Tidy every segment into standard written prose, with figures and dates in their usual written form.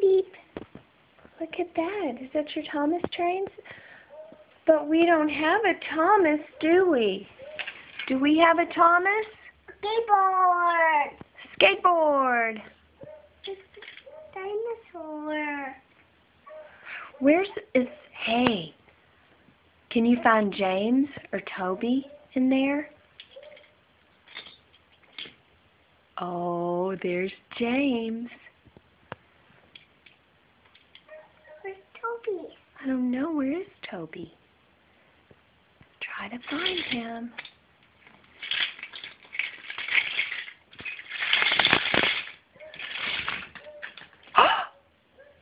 beep. Look at that. Is that your Thomas trains? But we don't have a Thomas, do we? Do we have a Thomas? Skateboard. Skateboard. It's a dinosaur. Hey, can you find James or Toby in there? Oh, there's James. Where's Toby? I don't know. Where is Toby? Try to find him.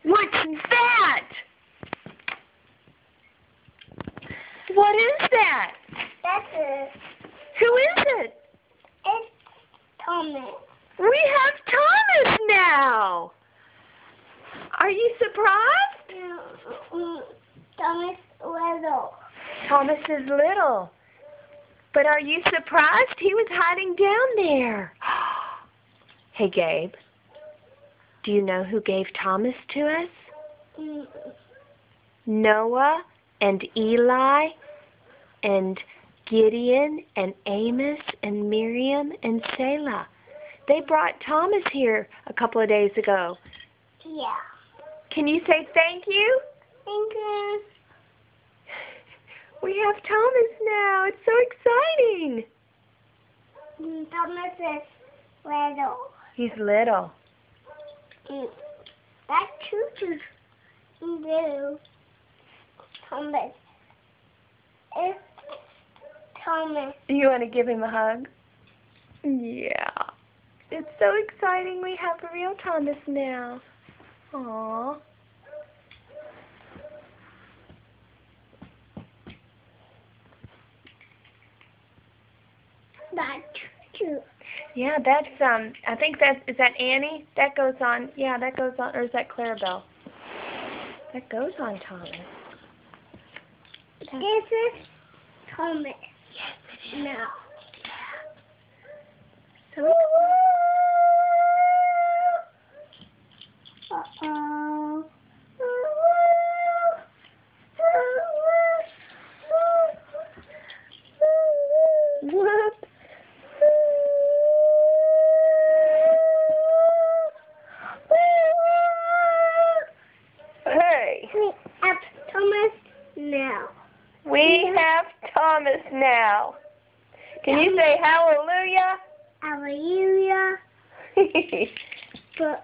What's that? What is that? That's it. Who is it? It's Thomas. We have Thomas now. Are you surprised? Thomas Little. Thomas is little. But are you surprised? He was hiding down there. Hey, Gabe. Do you know who gave Thomas to us? Noah and Eli and Gideon and Amos and Miriam and Selah. They brought Thomas here a couple of days ago. Yeah. Can you say thank you? Thank you. We have Thomas now. It's so exciting. Thomas is little. He's little. That's true. Little. Thomas. It's Thomas. You want to give him a hug? Yeah. It's so exciting. We have a real Thomas now. Aww. That's true. Yeah, that's I think is that Annie? That goes on. Yeah, that goes on. Or is that Clarabelle? That goes on Thomas. This is Thomas. Yes, it is. No. So Uh-oh. Whoops. Hey. We have Thomas now. We have Thomas now. Can you say hallelujah? Hallelujah. But,